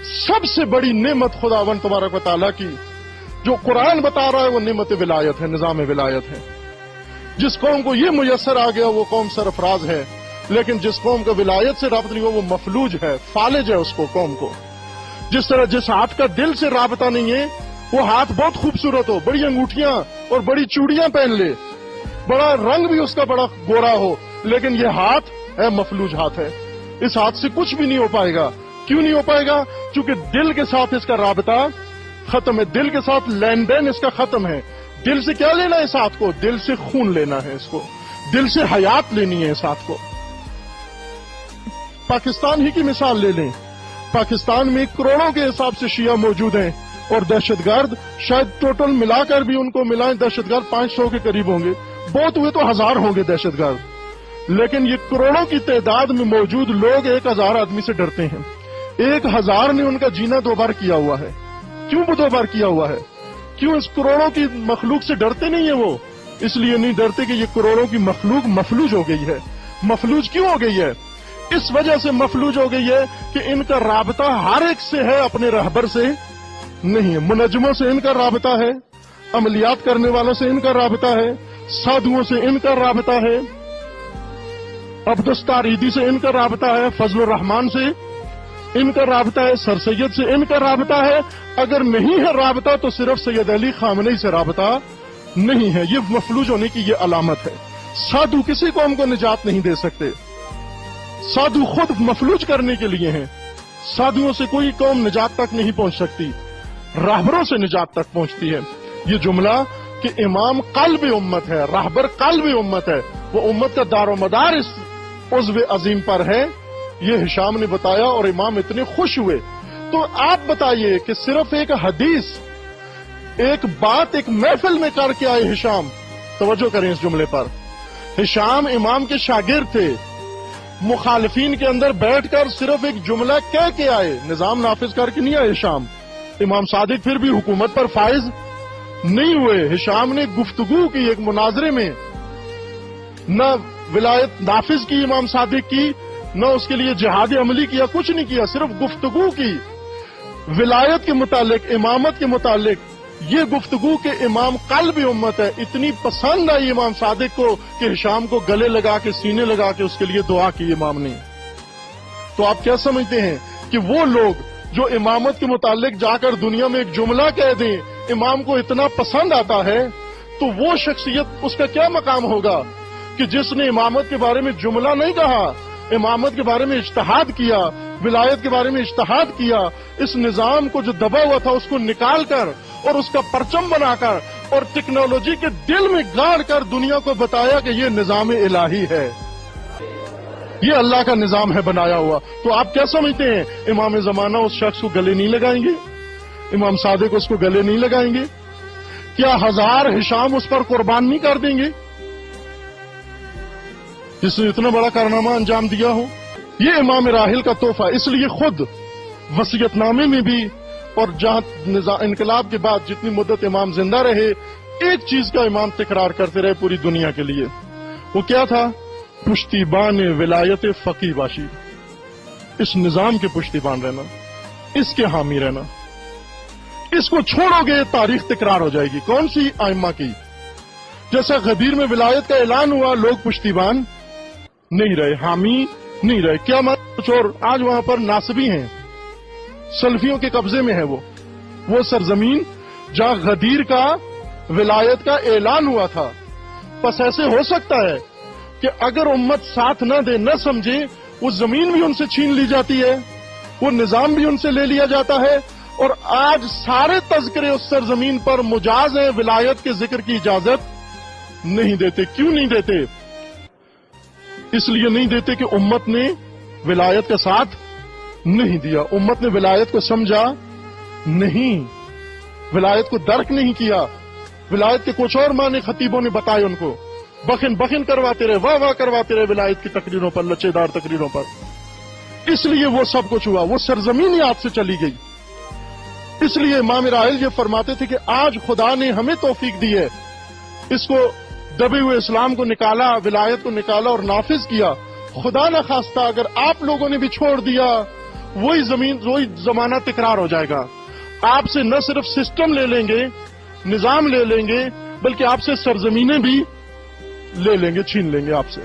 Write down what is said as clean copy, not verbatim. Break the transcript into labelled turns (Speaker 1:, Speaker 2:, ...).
Speaker 1: سب سے بڑی نعمت خداوند تبارک و تعالیٰ کی جو قرآن بتا رہا ہے وہ نعمت ولایت ہے، نظام ولایت ہے. جس قوم کو یہ میسر آ گیا وہ قوم سرفراز ہے، لیکن جس قوم کا ولایت سے رابطہ نہیں ہوا وہ مفلوج ہے، فالج ہے اس کو قوم کو. جس طرح جس ہاتھ کا دل سے رابطہ نہیں ہے وہ ہاتھ بہت خوبصورت ہو، بڑی انگوٹھیاں اور بڑی چوڑیاں پہن لے، بڑا رنگ بھی اس کا بڑا گورا ہو، لیکن یہ ہاتھ ہے مفلوج ہاتھ ہے. اس ہاتھ سے کچھ بھی نہیں ہو پائے گا. کیوں نہیں ہو پائے گا؟ چونکہ دل کے ساتھ اس کا رابطہ ختم ہے، دل کے ساتھ لین دین اس کا ختم ہے. دل سے کیا لینا ہے اس ہاتھ کو؟ دل سے خون لینا ہے اس کو، دل سے حیات لینی ہے اس ہاتھ کو. پاکستان ہی کی مثال لے لیں. پاکستان میں کروڑوں کے حساب سے شیعہ موجود ہیں اور دہشت گرد شاید ٹوٹل ملا کر بھی ان کو ملائیں دہشت گرد 500 کے قریب ہوں گے، بہت ہوئے تو 1000 ہوں گے دہشت گرد. لیکن یہ کروڑوں کی تعداد میں موجود لوگ 1000 آدمی سے ڈرتے ہیں. 1000 نے ان کا جینا 2 بار کیا ہوا ہے. کیوں 2 بار کیا ہوا ہے؟ کیوں اس کروڑوں کی مخلوق سے ڈرتے نہیں ہیں وہ؟ اس لیے نہیں ڈرتے کہ یہ کروڑوں کی مخلوق مفلوج ہو گئی ہے. مفلوج کیوں ہو گئی ہے؟ اس وجہ سے مفلوج ہو گئی ہے کہ ان کا رابطہ ہر ایک سے ہے، اپنے رہبر سے نہیں ہے. منجموں سے ان کا رابطہ ہے، عملیات کرنے والوں سے ان کا رابطہ ہے، سادھوؤں سے ان کا رابطہ ہے، عبدالستاریدی سے ان کا رابطہ ہے، فضل الرحمان سے ان کا رابطہ ہے، سر سید سے ان کا رابطہ ہے. اگر نہیں ہے رابطہ تو صرف سید علی خامنئی سے رابطہ نہیں ہے. یہ مفلوج ہونے کی یہ علامت ہے. سادھو کسی قوم کو نجات نہیں دے سکتے. سادھو خود مفلوج کرنے کے لیے ہیں. سادھوؤں سے کوئی قوم نجات تک نہیں پہنچ سکتی، راہبروں سے نجات تک پہنچتی ہے. یہ جملہ کہ امام قلب امت ہے، راہبر قلب امت ہے، وہ امت کا دار و مدار اس عضو عظیم پر ہے، یہ ہشام نے بتایا اور امام اتنے خوش ہوئے. تو آپ بتائیے کہ صرف ایک حدیث، ایک بات ایک محفل میں کر کے آئے ہشام. توجہ کریں اس جملے پر. ہشام امام کے شاگرد تھے، مخالفین کے اندر بیٹھ کر صرف ایک جملہ کہہ کے آئے، نظام نافذ کر کے نہیں آئے ہشام. امام صادق پھر بھی حکومت پر فائز نہیں ہوئے. ہشام نے گفتگو کی ایک مناظرے میں، نہ ولایت نافذ کی امام صادق کی، نہ اس کے لیے جہاد عملی کیا، کچھ نہیں کیا، صرف گفتگو کی ولایت کے متعلق، امامت کے متعلق. یہ گفتگو کہ امام قلب امت ہے اتنی پسند آئی امام صادق کو کہ ہشام کو گلے لگا کے سینے لگا کے اس کے لیے دعا کی امام نے. تو آپ کیا سمجھتے ہیں کہ وہ لوگ جو امامت کے متعلق جا کر دنیا میں ایک جملہ کہہ دیں، امام کو اتنا پسند آتا ہے، تو وہ شخصیت اس کا کیا مقام ہوگا کہ جس نے امامت کے بارے میں جملہ نہیں کہا، امامت کے بارے میں اجتہاد کیا، ولایت کے بارے میں اجتہاد کیا، اس نظام کو جو دبا ہوا تھا اس کو نکال کر اور اس کا پرچم بنا کر اور ٹیکنالوجی کے دل میں گاڑ کر دنیا کو بتایا کہ یہ نظام الہی ہے، یہ اللہ کا نظام ہے بنایا ہوا. تو آپ کیا سمجھتے ہیں امام زمانہ اس شخص کو گلے نہیں لگائیں گے؟ امام صادق اس کو گلے نہیں لگائیں گے؟ کیا 1000 ہشام اس پر قربان نہیں کر دیں گے جس نے اتنا بڑا کارنامہ انجام دیا ہو؟ یہ امام راحل کا تحفہ. اس لیے خود وصیت نامے میں بھی اور جہاں انقلاب کے بعد جتنی مدت امام زندہ رہے، ایک چیز کا امام تکرار کرتے رہے پوری دنیا کے لیے. وہ کیا تھا؟ پشتیبان ولایت فقیہ باشی. اس نظام کے پشتیبان رہنا، اس کے حامی رہنا. اس کو چھوڑو گے تاریخ تکرار ہو جائے گی. کون سی؟ ائمہ کی. جیسا غدیر میں ولایت کا اعلان ہوا، لوگ پشتیبان نہیں رہے، حامی نہیں رہے. کیا کچھ اور؟ آج وہاں پر ناصبی ہیں، سلفیوں کے قبضے میں ہے وہ سرزمین جہاں غدیر کا ولایت کا اعلان ہوا تھا. بس ایسے ہو سکتا ہے کہ اگر امت ساتھ نہ دے، نہ سمجھے، وہ زمین بھی ان سے چھین لی جاتی ہے، وہ نظام بھی ان سے لے لیا جاتا ہے. اور آج سارے تذکرے اس سرزمین پر مجاز ہیں، ولایت کے ذکر کی اجازت نہیں دیتے. کیوں نہیں دیتے؟ اس لیے نہیں دیتے کہ امت نے ولایت کا ساتھ نہیں دیا، امت نے ولایت کو سمجھا نہیں، ولایت کو درک نہیں کیا. ولایت کے کچھ اور معنی خطیبوں نے بتائے ان کو، بخن بخن کرواتے رہے، واہ واہ کرواتے رہے ولایت کی تقریروں پر، لچے دار تقریروں پر. اس لیے وہ سب کچھ ہوا، وہ سرزمین ہی ہاتھ سے چلی گئی. اس لیے امام راحل یہ فرماتے تھے کہ آج خدا نے ہمیں توفیق دی ہے، اس کو دبے ہوئے اسلام کو نکالا، ولایت کو نکالا اور نافذ کیا. خدا نہ خواستہ اگر آپ لوگوں نے بھی چھوڑ دیا وہی زمین وہی زمانہ تکرار ہو جائے گا. آپ سے نہ صرف سسٹم لے لیں گے، نظام لے لیں گے، بلکہ آپ سے سرزمینیں بھی لے لیں گے، چھین لیں گے آپ سے.